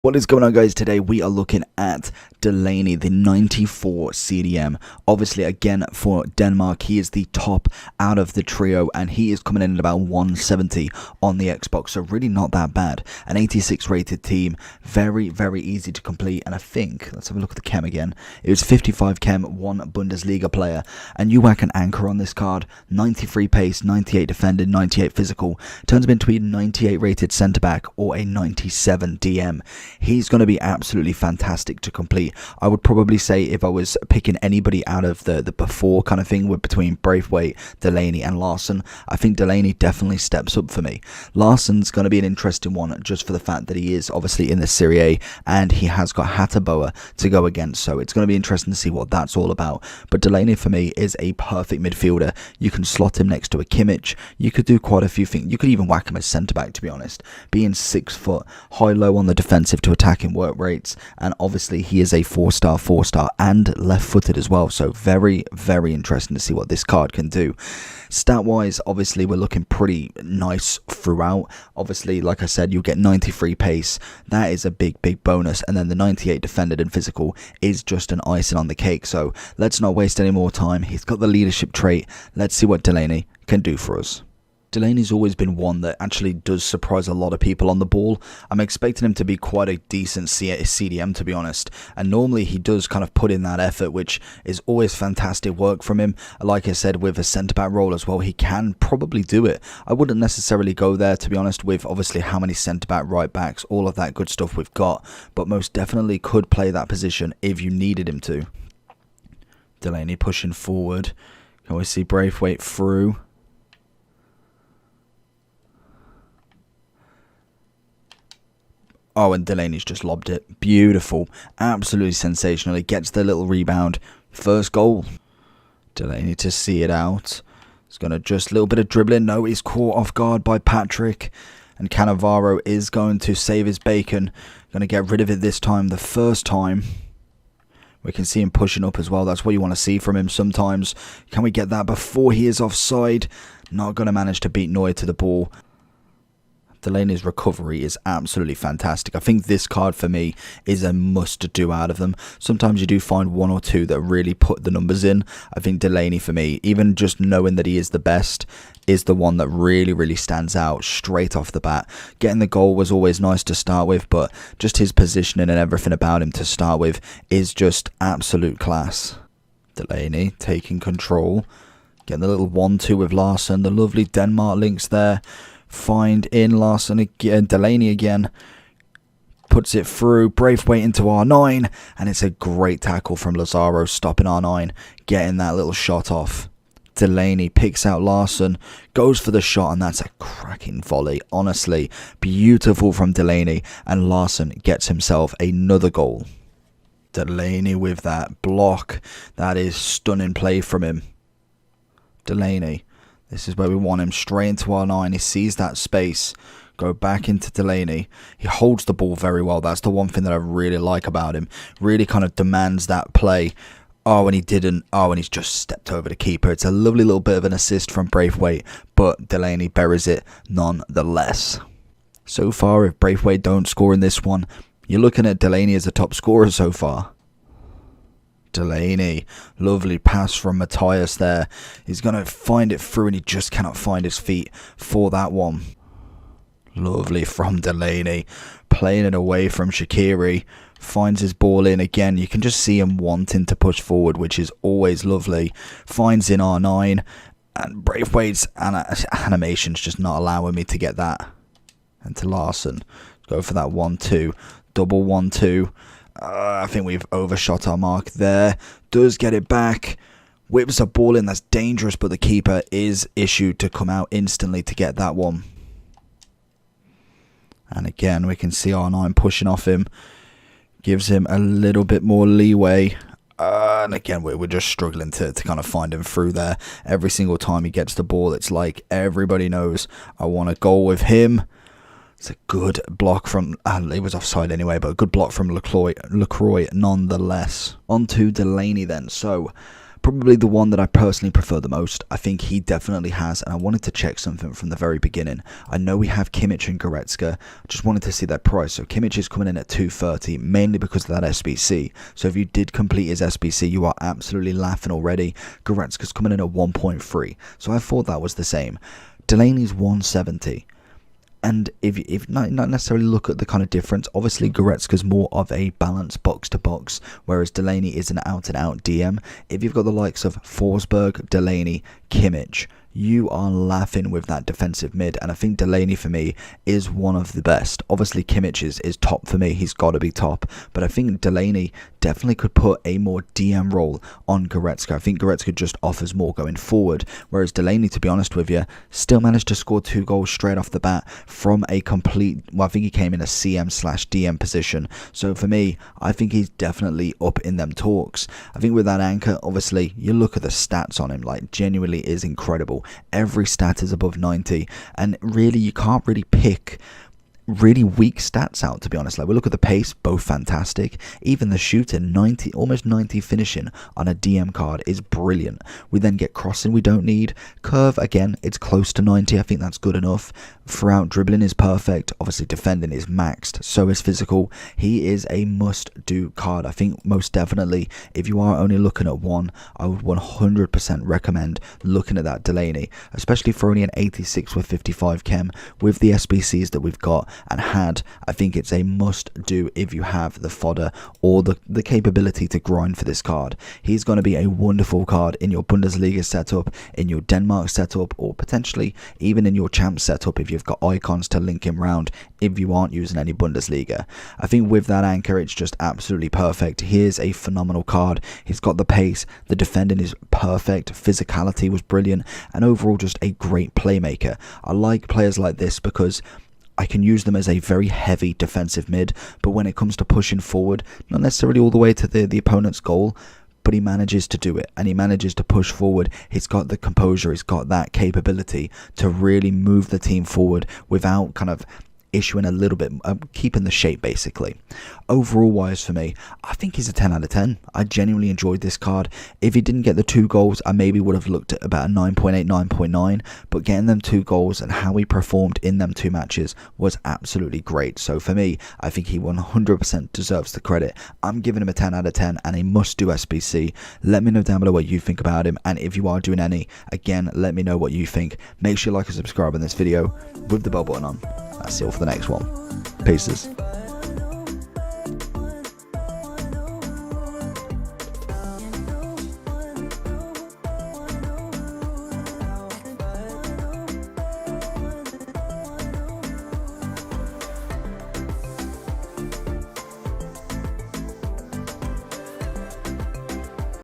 What is going on, guys? Today we are looking at Delaney, the 94 CDM. Obviously, again, for Denmark, he is the top out of the trio, and he is coming in at about 170 on the Xbox, so really not that bad. An 86 rated team, very, very easy to complete, and I think, let's have a look at the chem again. It was 55 chem, 1 Bundesliga player, and you whack an anchor on this card, 93 pace, 98 defending, 98 physical, turns him into a 98 rated centre-back or a 97 DM. He's going to be absolutely fantastic to complete. I would probably say if I was picking anybody out of the before kind of thing with between Braithwaite, Delaney and Larson, I think Delaney definitely steps up for me. Larson's going to be an interesting one just for the fact that he is obviously in the Serie A and he has got Hateboa to go against, so it's going to be interesting to see what that's all about. But Delaney for me is a perfect midfielder. You can slot him next to a Kimmich. You could do quite a few things. You could even whack him as centre back, to be honest. Being 6 foot, high low on the defensive to attacking work rates, and obviously he is a 4-star and left-footed as well, so very, very interesting to see what this card can do. Stat wise, obviously we're looking pretty nice throughout. Obviously, like I said, you get 93 pace, that is a big bonus, and then the 98 defended and physical is just an icing on the cake. So let's not waste any more time. He's got the leadership trait. Let's see what Delaney can do for us. Delaney's always been one that actually does surprise a lot of people on the ball. I'm expecting him to be quite a decent CDM, to be honest, and normally he does kind of put in that effort, which is always fantastic work from him. Like I said, with a centre-back role as well, he can probably do it. I wouldn't necessarily go there, to be honest, with obviously how many centre-back, right-backs, all of that good stuff we've got, but most definitely could play that position if you needed him to. Delaney pushing forward. Can we see Braithwaite through? Oh, and Delaney's just lobbed it. Beautiful. Absolutely sensational. He gets the little rebound. First goal. Delaney to see it out. He's going to just a little bit of dribbling. No, he's caught off guard by Patrick. And Cannavaro is going to save his bacon. Going to get rid of it this time. The first time. We can see him pushing up as well. That's what you want to see from him sometimes. Can we get that before he is offside? Not going to manage to beat Neuer to the ball. Delaney's recovery is absolutely fantastic. I think this card for me is a must do out of them. Sometimes you do find one or two that really put the numbers in. I think Delaney for me, even just knowing that he is the best, is the one that really stands out straight off the bat. Getting the goal was always nice to start with, but just his positioning and everything about him to start with is just absolute class. Delaney taking control. Getting the little 1-2 with Larson. The lovely Denmark links there. Find in Larson again, Delaney again, puts it through, Braithwaite into R9, and it's a great tackle from Lazaro, stopping R9, getting that little shot off. Delaney picks out Larson, goes for the shot, and that's a cracking volley. Honestly, beautiful from Delaney, and Larson gets himself another goal. Delaney with that block, that is stunning play from him. Delaney. This is where we want him, straight into R9. He sees that space. Go back into Delaney. He holds the ball very well. That's the one thing that I really like about him. Really kind of demands that play. Oh, and he didn't. Oh, and he's just stepped over the keeper. It's a lovely little bit of an assist from Braithwaite, but Delaney buries it nonetheless. So far, if Braithwaite don't score in this one, you're looking at Delaney as a top scorer so far. Delaney, lovely pass from Matthias there. He's going to find it through and he just cannot find his feet for that one. Lovely from Delaney, playing it away from Shaqiri. Finds his ball in again. You can just see him wanting to push forward, which is always lovely. Finds in R9, and Braithwaite's animation's just not allowing me to get that. And to Larson, go for that 1-2, double 1-2. I think we've overshot our mark there. Does get it back. Whips a ball in that's dangerous, but the keeper is issued to come out instantly to get that one. And again, we can see R9 pushing off him. Gives him a little bit more leeway. And again, we're just struggling to kind of find him through there. Every single time he gets the ball, it's like everybody knows I want a goal with him. It's a good block from, it was offside anyway, but a good block from LaCroix nonetheless. On to Delaney then. So, probably the one that I personally prefer the most. I think he definitely has, and I wanted to check something from the very beginning. I know we have Kimmich and Goretzka. Just wanted to see that price. So Kimmich is coming in at 230, mainly because of that SBC. So if you did complete his SBC, you are absolutely laughing already. Goretzka's coming in at 1.3, so I thought that was the same. Delaney's 170. And if not necessarily look at the kind of difference, obviously Goretzka's more of a balanced box-to-box, whereas Delaney is an out-and-out DM. If you've got the likes of Forsberg, Delaney, Kimmich, you are laughing with that defensive mid, and I think Delaney for me is one of the best. Obviously Kimmich is top for me, he's got to be top, but I think Delaney definitely could put a more DM role on Goretzka. I think Goretzka just offers more going forward, whereas Delaney, to be honest with you, still managed to score 2 goals straight off the bat from a complete, well, I think he came in a CM/DM position. So for me, I think he's definitely up in them talks. I think with that anchor, obviously, you look at the stats on him, like genuinely is incredible. Every stat is above 90, and really you can't really pick really weak stats out, to be honest. Like, we look at the pace, both fantastic. Even the shooting, 90, almost 90 finishing on a DM card is brilliant. We then get crossing, we don't need. Curve, again, it's close to 90. I think that's good enough. Throughout, dribbling is perfect. Obviously, defending is maxed. So is physical. He is a must-do card. I think most definitely, if you are only looking at one, I would 100% recommend looking at that Delaney, especially for only an 86 with 55 chem with the SBCs that we've got and had. I think it's a must-do if you have the fodder or the capability to grind for this card. He's going to be a wonderful card in your Bundesliga setup, in your Denmark setup, or potentially even in your champ setup if you've got icons to link him round if you aren't using any Bundesliga. I think with that anchor, it's just absolutely perfect. Here's a phenomenal card. He's got the pace, the defending is perfect, physicality was brilliant, and overall just a great playmaker. I like players like this because I can use them as a very heavy defensive mid, but when it comes to pushing forward, not necessarily all the way to the opponent's goal, but he manages to do it, and he manages to push forward. He's got the composure, he's got that capability to really move the team forward without kind of issuing a little bit, keeping the shape basically. Overall wise for me, I think he's a 10 out of 10. I genuinely enjoyed this card. If he didn't get the 2 goals, I maybe would have looked at about a 9.8, 9.9, but getting them 2 goals and how he performed in them 2 matches was absolutely great. So for me, I think he 100% deserves the credit. I'm giving him a 10 out of 10 and a must-do SBC. Let me know down below what you think about him, and if you are doing any, again, let me know what you think. Make sure you like and subscribe on this video with the bell button on. That's it all for the next one. Peace.